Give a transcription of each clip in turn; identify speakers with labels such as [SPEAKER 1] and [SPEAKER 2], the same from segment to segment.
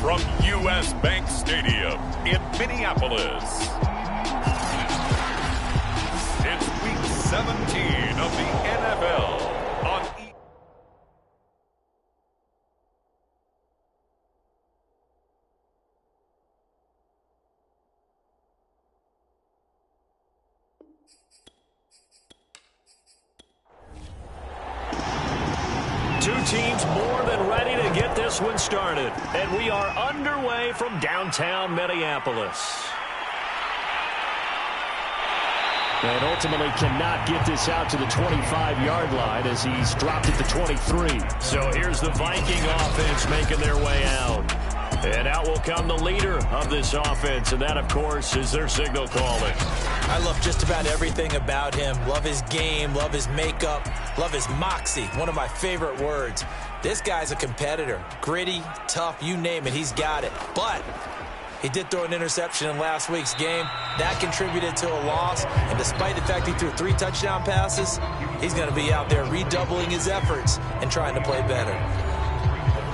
[SPEAKER 1] from U.S. Bank Stadium in Minneapolis. It's Week 17 of the NFL on
[SPEAKER 2] Two teams more than ready to get this one started. And we are underway from downtown Minneapolis. And ultimately cannot get this out to the 25-yard line as he's dropped it to 23. So here's the Viking offense making their way out. And out will come the leader of this offense, and that, of course, is their signal caller.
[SPEAKER 3] I love just about everything about him. Love his game, love his makeup, love his moxie, one of my favorite words. This guy's a competitor. Gritty, tough, you name it, he's got it. But he did throw an interception in last week's game. That contributed to a loss, and despite the fact he threw 3 touchdown passes, he's going to be out there redoubling his efforts and trying to play better.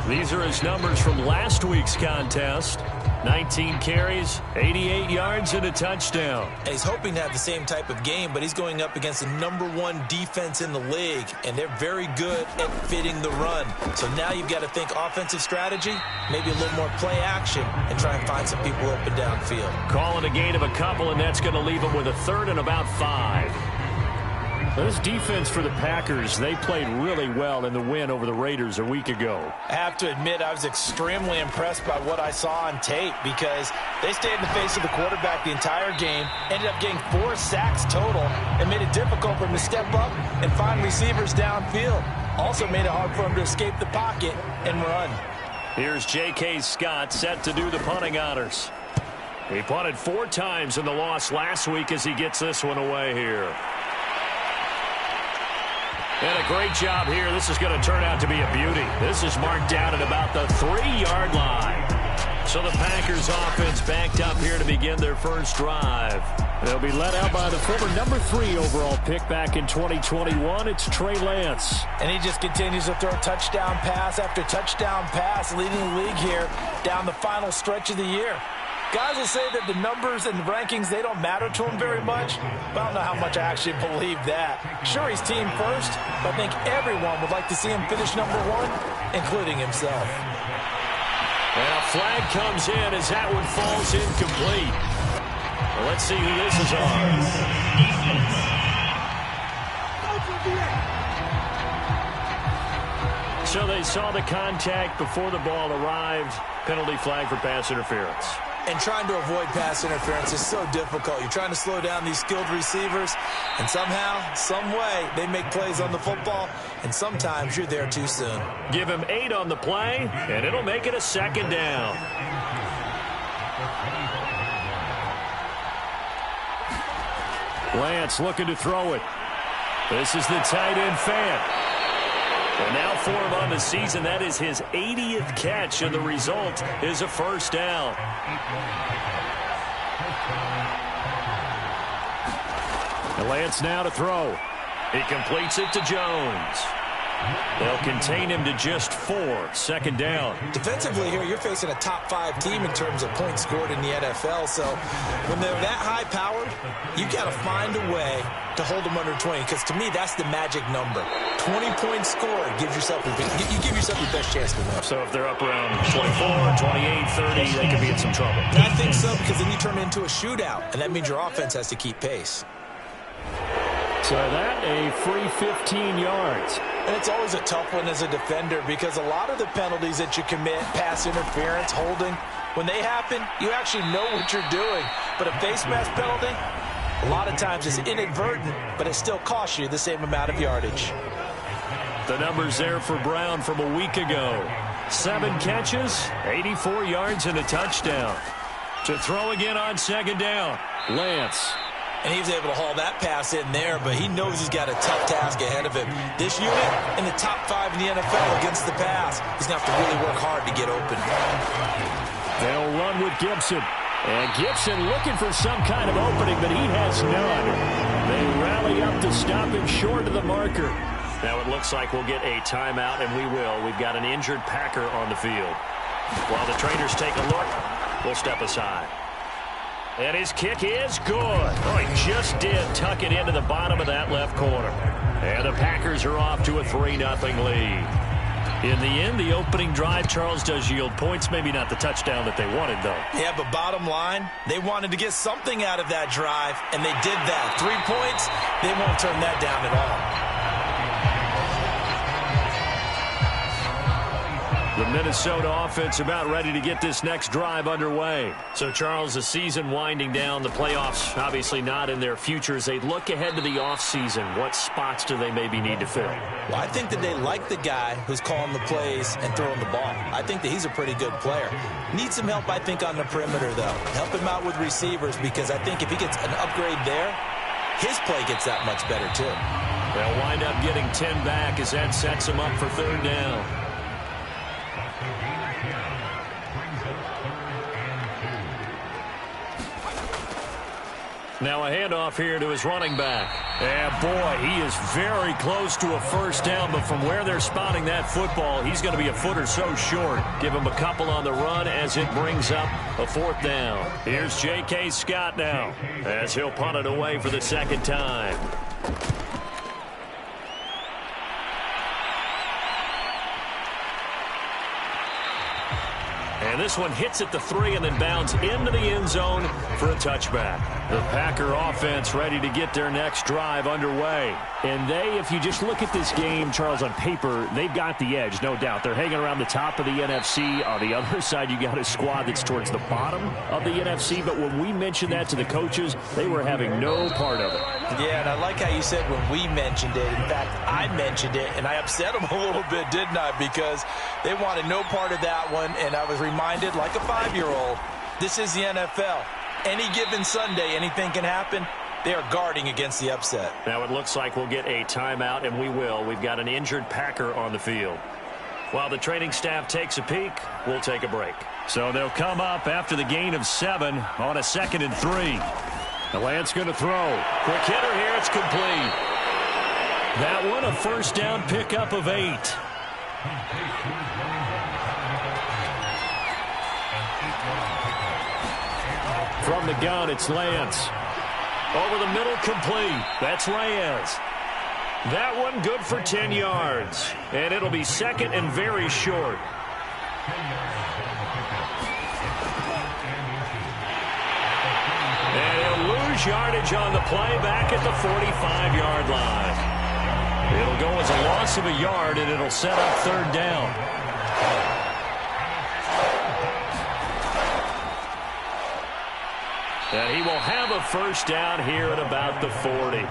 [SPEAKER 2] These are his numbers from last week's contest. 19 carries, 88 yards, and a touchdown.
[SPEAKER 3] And he's hoping to have the same type of game, but he's going up against the #1 defense in the league, and they're very good at fitting the run. So now you've got to think offensive strategy, maybe a little more play action, and try and find some people open downfield.
[SPEAKER 2] Calling a gain of a couple, and that's going to leave him with a third and about 5. This defense for the Packers, they played really well in the win over the Raiders a week ago.
[SPEAKER 3] I have to admit, I was extremely impressed by what I saw on tape because they stayed in the face of the quarterback the entire game, ended up getting 4 sacks total, and made it difficult for him to step up and find receivers downfield. Also made it hard for him to escape the pocket and run.
[SPEAKER 2] Here's J.K. Scott set to do the punting honors. He punted 4 times in the loss last week as he gets this one away here. And a great job here. This is going to turn out to be a beauty. This is marked down at about the 3-yard line. So the Packers offense backed up here to begin their first drive. They'll be led out by the former #3 overall pick back in 2021. It's Trey Lance.
[SPEAKER 3] And he just continues to throw touchdown pass after touchdown pass, leading the league here down the final stretch of the year. Guys will say that the numbers and the rankings, they don't matter to him very much, but I don't know how much I actually believe that. Sure, he's team first, but I think everyone would like to see him finish #1, including himself.
[SPEAKER 2] And a flag comes in as that one falls incomplete. Well, let's see who this is on. So they saw the contact before the ball arrived. Penalty flag for pass interference.
[SPEAKER 3] And trying to avoid pass interference is so difficult. You're trying to slow down these skilled receivers, and somehow, some way, they make plays on the football, and sometimes you're there too soon.
[SPEAKER 2] Give him 8 on the play, and it'll make it a 2nd down. Lance looking to throw it. This is the tight end Fant. And now for him on the season, that is his 80th catch, and the result is a 1st down. And Lance now to throw. He completes it to Jones. They'll contain him to just 4, 2nd down.
[SPEAKER 3] Defensively here, you're facing a top 5 team in terms of points scored in the NFL. So when they're that high-powered, you got to find a way to hold them under 20. Because to me, that's the magic number. 20 points scored gives yourself you give yourself your best chance to win.
[SPEAKER 2] So if they're up around 24, 28, 30, they could be in some trouble.
[SPEAKER 3] And I think so, because then you turn it into a shootout, and that means your offense has to keep pace.
[SPEAKER 2] So that a free 15 yards.
[SPEAKER 3] And it's always a tough one as a defender because a lot of the penalties that you commit, pass interference, holding, when they happen, you actually know what you're doing. But a face mask penalty, a lot of times it's inadvertent, but it still costs you the same amount of yardage.
[SPEAKER 2] The numbers there for Brown from a week ago. 7 catches, 84 yards, and a touchdown. To throw again on 2nd down, Lance.
[SPEAKER 3] And he was able to haul that pass in there, but he knows he's got a tough task ahead of him. This unit in the top 5 in the NFL against the pass. He's going to have to really work hard to get open.
[SPEAKER 2] They'll run with Gibson. And Gibson looking for some kind of opening, but he has none. They rally up to stop him short of the marker. Now it looks like we'll get a timeout, and we will. We've got an injured Packer on the field. While the trainers take a look, we'll step aside. And his kick is good. Oh, he just did tuck it into the bottom of that left corner. And the Packers are off to a 3-0 lead. In the end, the opening drive, Charles, does yield points. Maybe not the touchdown that they wanted, though.
[SPEAKER 3] Yeah, but bottom line, they wanted to get something out of that drive, and they did that. 3 points, they won't turn that down at all.
[SPEAKER 2] The Minnesota offense about ready to get this next drive underway. So, Charles, the season winding down, the playoffs obviously not in their future. As they look ahead to the offseason, what spots do they maybe need to fill?
[SPEAKER 3] Well, I think that they like the guy who's calling the plays and throwing the ball. I think that he's a pretty good player. Needs some help, I think, on the perimeter, though. Help him out with receivers, because I think if he gets an upgrade there, his play gets that much better, too.
[SPEAKER 2] They'll wind up getting 10 back as that sets them up for 3rd down. Now a handoff here to his running back. And boy, he is very close to a first down, but from where they're spotting that football, he's going to be a foot or so short. Give him a couple on the run as it brings up a 4th down. Here's J.K. Scott now as he'll punt it away for the 2nd time. And this one hits at the 3 and then bounds into the end zone for a touchback. The Packer offense ready to get their next drive underway. And they, if you just look at this game, Charles, on paper, they've got the edge, no doubt. They're hanging around the top of the NFC. On the other side, you got a squad that's towards the bottom of the NFC. But when we mentioned that to the coaches, they were having no part of it.
[SPEAKER 3] Yeah, and I like how you said when we mentioned it. In fact, I mentioned it, and I upset them a little bit, didn't I? Because they wanted no part of that one, and I was reminded, like a 5-year-old, this is the NFL. Any given Sunday, anything can happen. They are guarding against the upset.
[SPEAKER 2] Now it looks like we'll get a timeout, and we will. We've got an injured Packer on the field. While the training staff takes a peek, we'll take a break. So they'll come up after the gain of 7 on a 2nd and 3. The Lance going to throw. Quick hitter here. It's complete. That one, a first down pickup of 8. From the gun, it's Lance. Over the middle, complete. That's Reyes. That one good for 10 yards. And it'll be 2nd and very short. And he'll lose yardage on the play back at the 45-yard line. It'll go as a loss of a yard, and it'll set up 3rd down. And he will have a first down here at about the 40.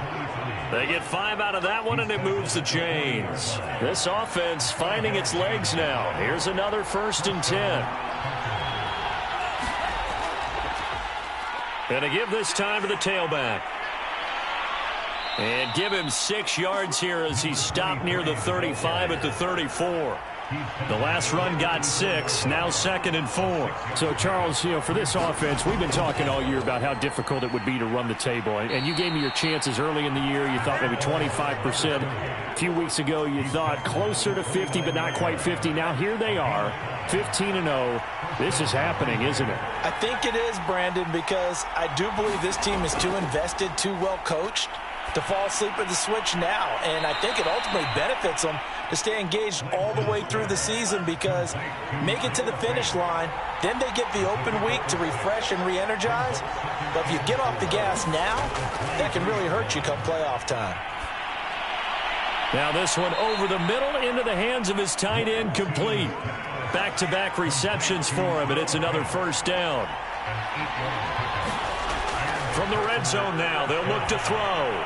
[SPEAKER 2] They get 5 out of that one, and it moves the chains. This offense finding its legs now. Here's another 1st and 10. And to give this time to the tailback. And give him 6 yards here as he stopped near the 35 at the 34. The last run got 6, now 2nd and 4. So, Charles, for this offense, we've been talking all year about how difficult it would be to run the table. And you gave me your chances early in the year. You thought maybe 25%. A few weeks ago, you thought closer to 50, but not quite 50. Now, here they are, 15-0. This is happening, isn't it?
[SPEAKER 3] I think it is, Brandon, because I do believe this team is too invested, too well coached to fall asleep at the switch now. And I think it ultimately benefits them to stay engaged all the way through the season, because make it to the finish line, then they get the open week to refresh and re-energize. But if you get off the gas now, that can really hurt you come playoff time.
[SPEAKER 2] Now this one over the middle into the hands of his tight end, complete. Back-to-back receptions for him, and it's another first down. From the red zone now, they'll look to throw.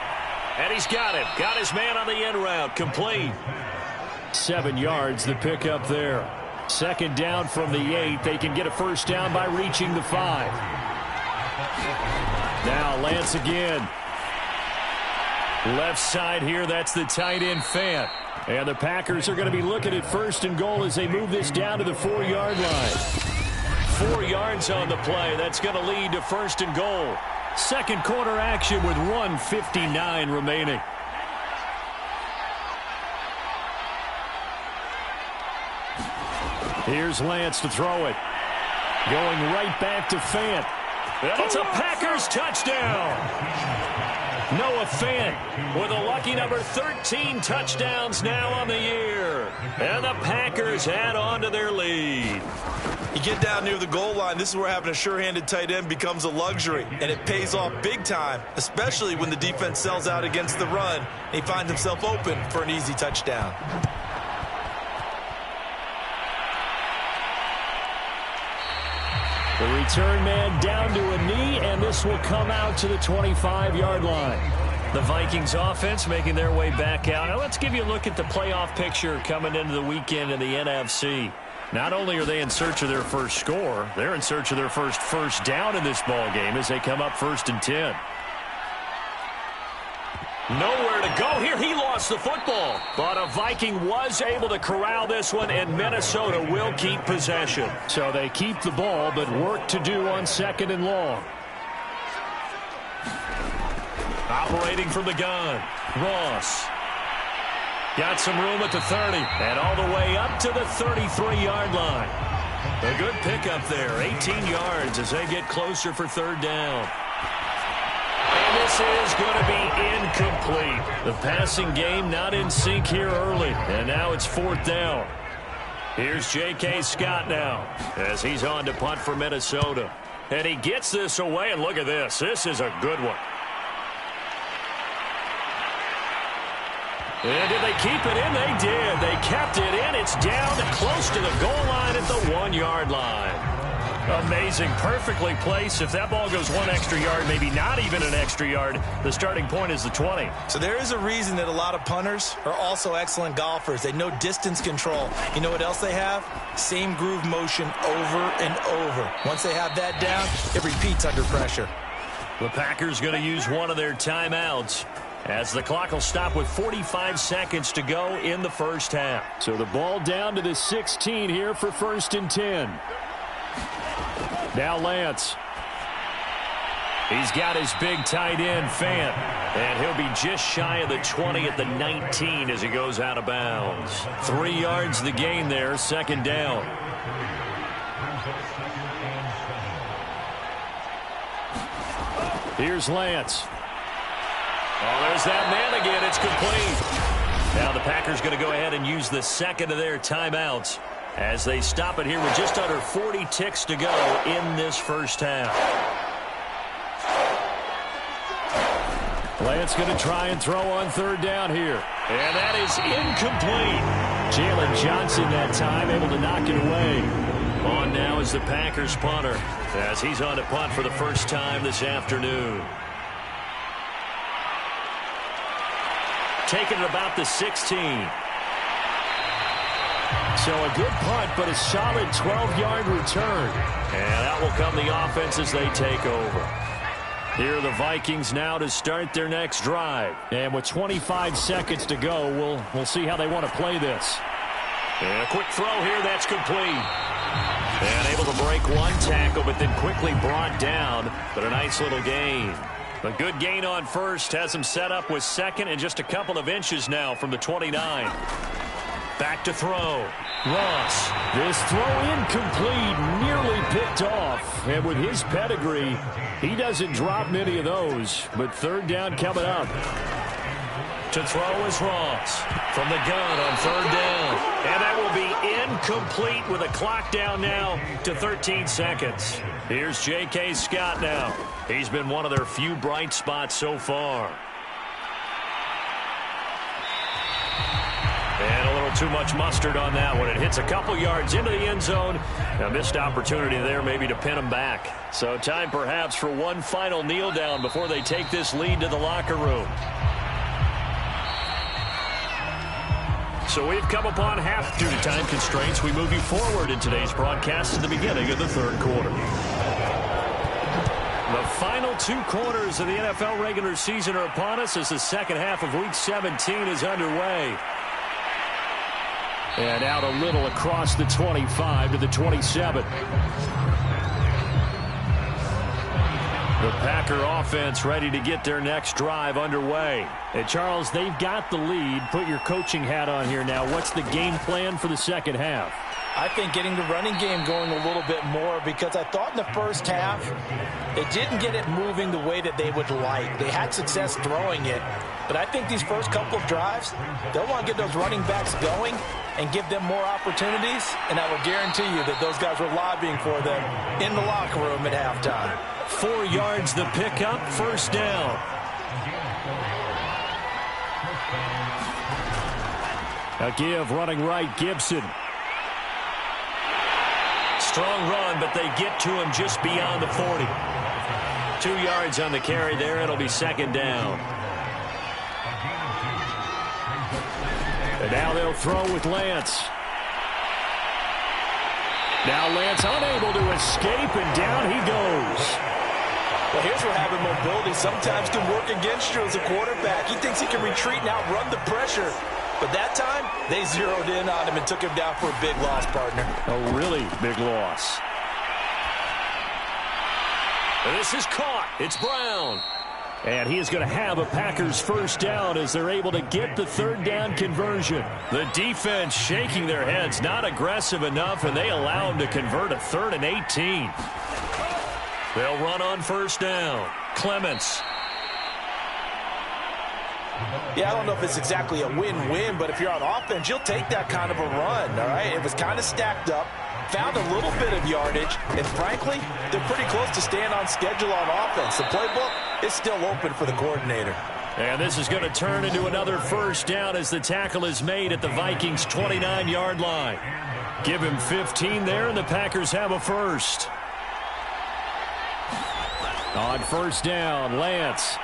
[SPEAKER 2] And he's got it. Got his man on the end route. Complete. 7 yards, the pickup there. 2nd down from the 8. They can get a first down by reaching the 5. Now Lance again. Left side here, that's the tight end Fant. And the Packers are going to be looking at 1st and goal as they move this down to the 4-yard line. 4 yards on the play. That's going to lead to 1st and goal. Second quarter action with 1:59 remaining. Here's Lance to throw it. Going right back to Fant. And it's a Packers touchdown. Noah Fant with a lucky number 13 touchdowns now on the year. And the Packers add on to their lead.
[SPEAKER 3] You get down near the goal line, this is where having a sure-handed tight end becomes a luxury, and it pays off big time, especially when the defense sells out against the run, and he finds himself open for an easy touchdown.
[SPEAKER 2] The return man down to a knee, and this will come out to the 25-yard line. The Vikings offense making their way back out. Now let's give you a look at the playoff picture coming into the weekend in the NFC. Not only are they in search of their first score, they're in search of their first down in this ball game as they come up 1st and 10. Nowhere to go here. He lost the football. But a Viking was able to corral this one, and Minnesota will keep possession. So they keep the ball, but work to do on 2nd and long. Operating from the gun, Ross. Got some room at the 30, and all the way up to the 33-yard line. A good pickup there, 18 yards as they get closer for 3rd down. And this is going to be incomplete. The passing game not in sync here early, and now it's 4th down. Here's J.K. Scott now as he's on to punt for Minnesota. And he gets this away, and look at this. This is a good one. And did they keep it in? They did. They kept it in. It's down close to the goal line at the 1-yard line. Amazing. Perfectly placed. If that ball goes 1 extra yard, maybe not even an extra yard, the starting point is the 20.
[SPEAKER 3] So there is a reason that a lot of punters are also excellent golfers. They know distance control. You know what else they have? Same groove motion over and over. Once they have that down, it repeats under pressure.
[SPEAKER 2] The Packers going to use one of their timeouts, as the clock will stop with 45 seconds to go in the first half. So the ball down to the 16 here for 1st and 10. Now Lance. He's got his big tight end, Fant. And he'll be just shy of the 20 at the 19 as he goes out of bounds. 3 yards the gain there, 2nd down. Here's Lance. Oh, there's that man again. It's complete. Now the Packers going to go ahead and use the 2nd of their timeouts as they stop it here with just under 40 ticks to go in this first half. Lance going to try and throw on 3rd down here. And that is incomplete. Jalen Johnson that time able to knock it away. On now is the Packers punter as he's on to punt for the first time this afternoon. Taking it about the 16. So a good punt, but a solid 12-yard return. And out will come the offense as they take over. Here are the Vikings now to start their next drive. And with 25 seconds to go, we'll see how they want to play this. And a quick throw here, that's complete. And able to break one tackle, but then quickly brought down. But a nice little gain. A good gain on first, has him set up with 2nd and just a couple of inches now from the 29. Back to throw. Ross. This throw incomplete, nearly picked off. And with his pedigree, he doesn't drop many of those. But 3rd down coming up. To throw is Ross from the gun on 3rd down. And that will be incomplete with a clock down now to 13 seconds. Here's J.K. Scott now. He's been one of their few bright spots so far. And a little too much mustard on that one. It hits a couple yards into the end zone. A missed opportunity there maybe to pin him back. So time perhaps for one final kneel down before they take this lead to the locker room. So we've come upon half due to time constraints. We move you forward in today's broadcast to the beginning of the 3rd quarter. The final 2 quarters of the NFL regular season are upon us as the 2nd half of Week 17 is underway. And out a little across the 25 to the 27. The Packer offense ready to get their next drive underway. And Charles, they've got the lead. Put your coaching hat on here now. What's the game plan for the 2nd half?
[SPEAKER 3] I think getting the running game going a little bit more, because I thought in the first half they didn't get it moving the way that they would like. They had success throwing it, but I think these first couple of drives, they'll want to get those running backs going and give them more opportunities, and I will guarantee you that those guys were lobbying for them in the locker room at halftime.
[SPEAKER 2] 4 yards the pickup, first down. A give running right, Gibson. Strong run, but they get to him just beyond the 40. 2 yards on the carry there. It'll be second down. And now they'll throw with Lance. Now Lance unable to escape, and down he goes.
[SPEAKER 3] Well, here's where having mobility sometimes can work against you as a quarterback. He thinks he can retreat and outrun the pressure. But that time, they zeroed in on him and took him down for a big loss, partner.
[SPEAKER 2] A really big loss. And this is caught. It's Brown. And he is going to have a Packers first down as they're able to get the third down conversion. The defense shaking their heads, not aggressive enough, and they allow him to convert a 3rd and 18. They'll run on first down. Clements.
[SPEAKER 3] Yeah, I don't know if it's exactly a win-win, but if you're on offense, you'll take that kind of a run, all right? It was kind of stacked up, found a little bit of yardage, and frankly, they're pretty close to staying on schedule on offense. The playbook is still open for the coordinator.
[SPEAKER 2] And this is going to turn into another first down as the tackle is made at the Vikings' 29-yard line. Give him 15 there, and the Packers have a first. On first down, Lance.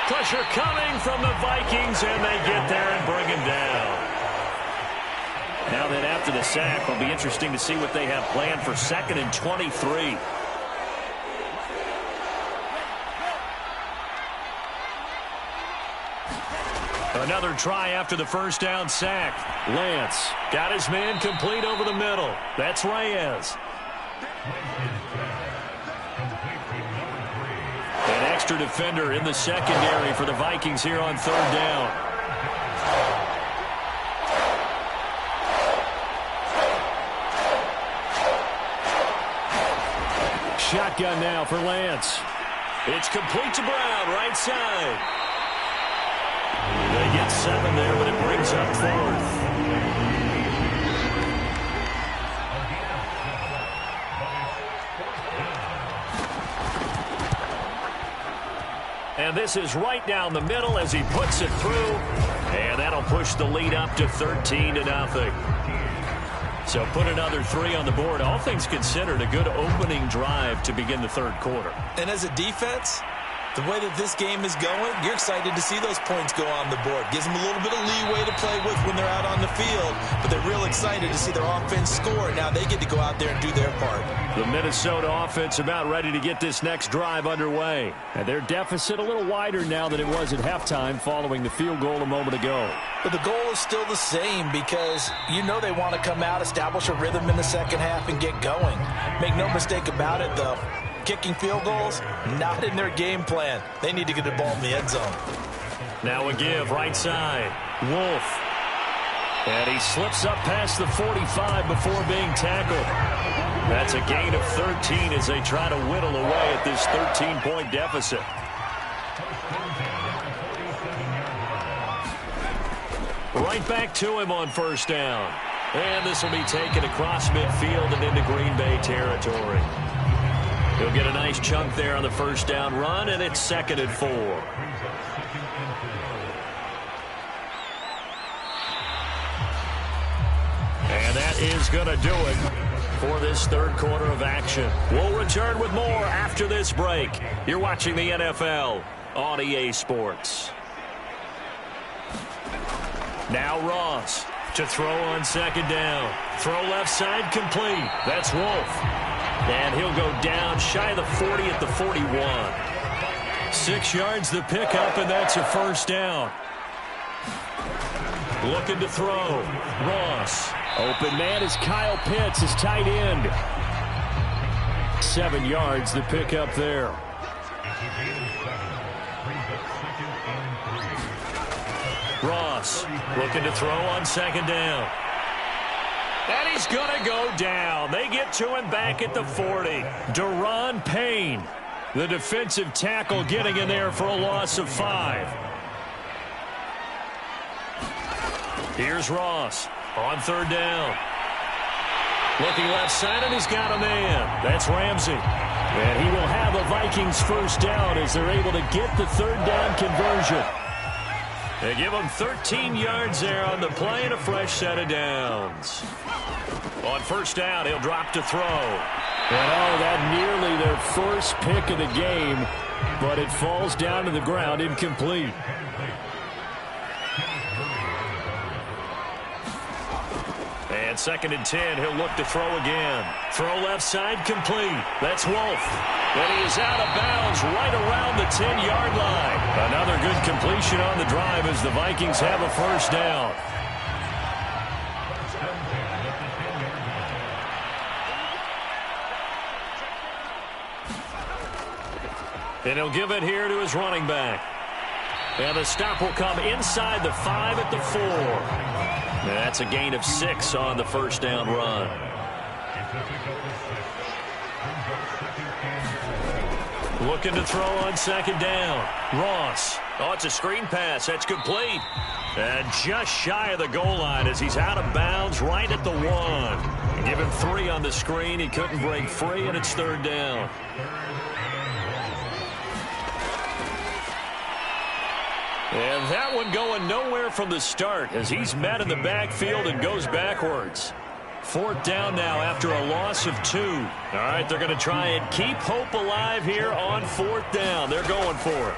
[SPEAKER 2] Pressure coming from the Vikings, and they get there and bring him down. Now that after the sack, it'll be interesting to see what they have planned for 2nd and 23. Another try after the first down sack. Lance got his man complete over the middle. That's Reyes. An extra defender in the secondary for the Vikings here on 3rd down. Shotgun now for Lance. It's complete to Brown, right side. They get 7 there, but it brings up 4th. And this is right down the middle as he puts it through. And that'll push the lead up to 13-0. So put another 3 on the board. All things considered, a good opening drive to begin the 3rd quarter.
[SPEAKER 3] And as a defense, the way that this game is going, you're excited to see those points go on the board. Gives them a little bit of leeway to play with when they're out on the field, but they're real excited to see their offense score. Now they get to go out there and do their part.
[SPEAKER 2] The Minnesota offense about ready to get this next drive underway. And their deficit a little wider now than it was at halftime following the field goal a moment ago.
[SPEAKER 3] But the goal is still the same, because you know they want to come out, establish a rhythm in the second half, and get going. Make no mistake about it, though. Kicking field goals, not in their game plan. They need to get the ball in the end zone.
[SPEAKER 2] Now a give, right side. Wolf. And he slips up past the 45 before being tackled. That's a gain of 13 as they try to whittle away at this 13-point deficit. Right back to him on first down. And this will be taken across midfield and into Green Bay territory. He'll get a nice chunk there on the first down run, and it's 2nd and 4. And that is going to do it for this 3rd quarter of action. We'll return with more after this break. You're watching the NFL on EA Sports. Now Ross to throw on 2nd down. Throw left side complete. That's Wolf. And he'll go down shy of the 40 at the 41. 6 yards the pickup, and that's a first down. Looking to throw. Ross. Open man is Kyle Pitts, his tight end. 7 yards the pickup there. Ross looking to throw on second down. And he's going to go down. They get to him back at the 40. Daron Payne, the defensive tackle, getting in there for a loss of 5. Here's Ross on third down. Looking left side, and he's got a man. That's Ramsey. And he will have a Vikings first down as they're able to get the third down conversion. They give him 13 yards there on the play and a fresh set of downs. On first down, he'll drop to throw. And that nearly their first pick of the game, but it falls down to the ground incomplete. And second and 10, he'll look to throw again. Throw left side, complete. That's Wolf. And he is out of bounds right around the 10-yard line. Another good completion on the drive as the Vikings have a first down. And he'll give it here to his running back. And the stop will come inside the 5 at the 4. And that's a gain of 6 on the first down run. Looking to throw on second down. Ross. Oh, it's a screen pass. That's complete. And just shy of the goal line as he's out of bounds right at the 1. Give him 3 on the screen. He couldn't break free, and it's third down. And that one going nowhere from the start as he's met in the backfield and goes backwards. Fourth down now after a loss of 2. All right, they're going to try and keep hope alive here on fourth down. They're going for it.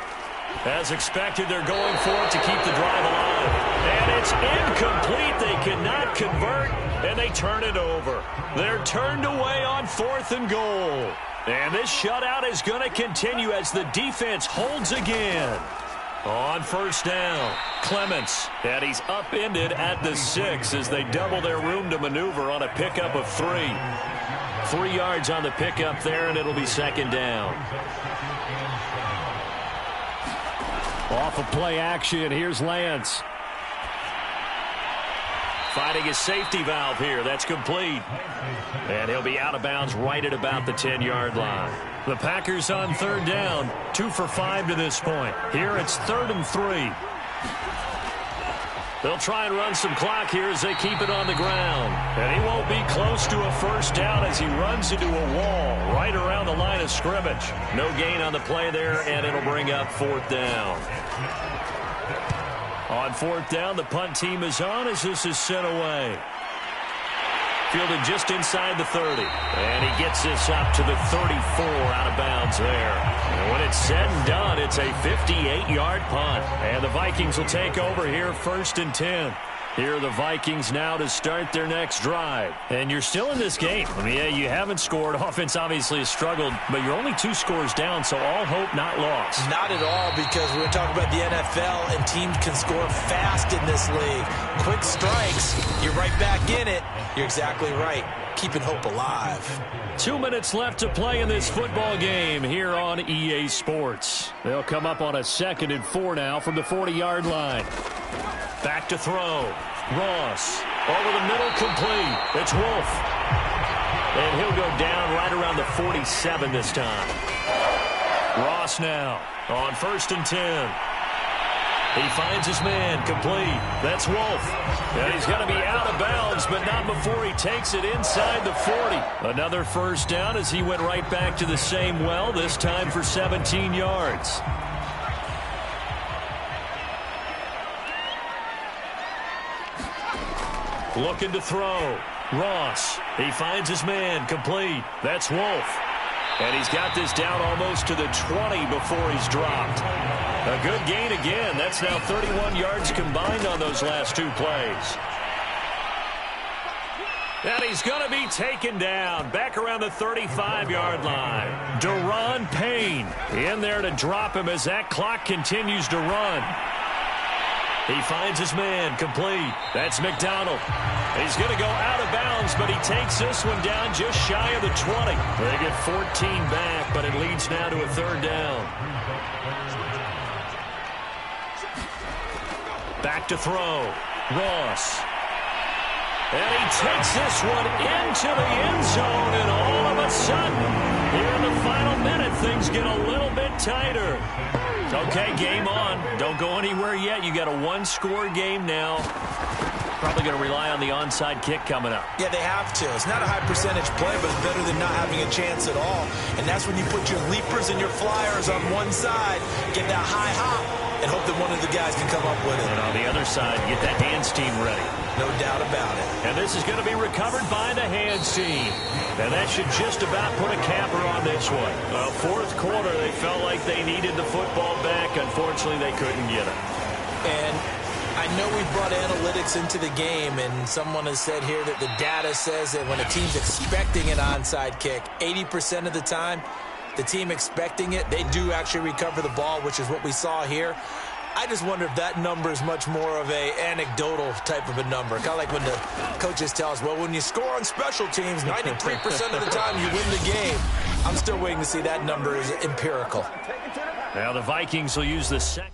[SPEAKER 2] As expected, they're going for it to keep the drive alive. And it's incomplete. They cannot convert, and they turn it over. They're turned away on 4th and goal. And this shutout is going to continue as the defense holds again. On first down, Clements, and he's upended at the 6 as they double their room to maneuver on a pickup of 3. 3 yards on the pickup there, and it'll be second down. Off of play action, here's Lance. Finding his safety valve here. That's complete. And he'll be out of bounds right at about the 10-yard line. The Packers on third down, 2 for 5 to this point. Here it's 3rd and 3. They'll try and run some clock here as they keep it on the ground. And he won't be close to a first down as he runs into a wall right around the line of scrimmage. No gain on the play there, and it'll bring up 4th down. On 4th down, the punt team is on as this is sent away. Fielded just inside the 30. And he gets this up to the 34 out of bounds there. And when it's said and done, it's a 58-yard punt. And the Vikings will take over here 1st and 10. Here are the Vikings now to start their next drive. And you're still in this game. I mean, yeah, you haven't scored. Offense obviously has struggled, but you're only 2 scores down, so all hope not lost.
[SPEAKER 3] Not at all, because we're talking about the NFL, and teams can score fast in this league. Quick strikes, you're right back in it. You're exactly right. Keeping hope alive.
[SPEAKER 2] 2 minutes left to play in this football game here on EA Sports. They'll come up on a 2nd and 4 now from the 40-yard line. Back to throw. Ross over the middle, complete. It's Wolf. And he'll go down right around the 47 this time. Ross now on 1st and 10. He finds his man, complete. That's Wolf. And he's going to be out of bounds, but not before he takes it inside the 40. Another first down as he went right back to the same well, this time for 17 yards. Looking to throw. Ross. He finds his man, complete. That's Wolf. And he's got this down almost to the 20 before he's dropped. A good gain again. That's now 31 yards combined on those last 2 plays. And he's going to be taken down back around the 35-yard line. Daron Payne in there to drop him as that clock continues to run. He finds his man, complete. That's McDonald. He's going to go out of bounds, but he takes this one down just shy of the 20. They get 14 back, but it leads now to a 3rd down. Back to throw. Ross. And he takes this one into the end zone, and all of a sudden, here in the final minute, things get a little bit tighter. Okay, game on. Don't go anywhere yet. You got a one-score game now. Probably going to rely on the onside kick coming up.
[SPEAKER 3] Yeah, they have to. It's not a high percentage play, but it's better than not having a chance at all. And that's when you put your leapers and your flyers on one side, get that high hop, and hope that one of the guys can come up with it.
[SPEAKER 2] And on the other side, get that hands team ready.
[SPEAKER 3] No doubt about it.
[SPEAKER 2] And this is going to be recovered by the hands team. And that should just about put a capper on this one. Well, fourth quarter, they felt like they needed the football back. Unfortunately, they couldn't get it.
[SPEAKER 3] And I know we brought analytics into the game, and someone has said here that the data says that when a team's expecting an onside kick, 80% of the time, the team expecting it, they do actually recover the ball, which is what we saw here. I just wonder if that number is much more of a anecdotal type of a number. Kind of like when the coaches tell us, well, when you score on special teams, 93% of the time you win the game. I'm still waiting to see that number is empirical.
[SPEAKER 2] Now the Vikings will use the second.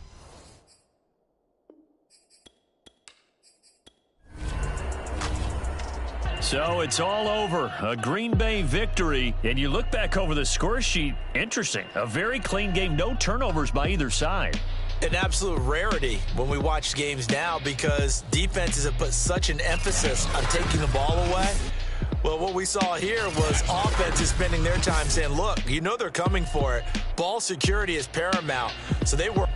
[SPEAKER 2] So it's all over. A Green Bay victory. And you look back over the score sheet, interesting. A very clean game. No turnovers by either side.
[SPEAKER 3] An absolute rarity when we watch games now because defenses have put such an emphasis on taking the ball away. Well, what we saw here was offenses spending their time saying, look, you know they're coming for it. Ball security is paramount. So they were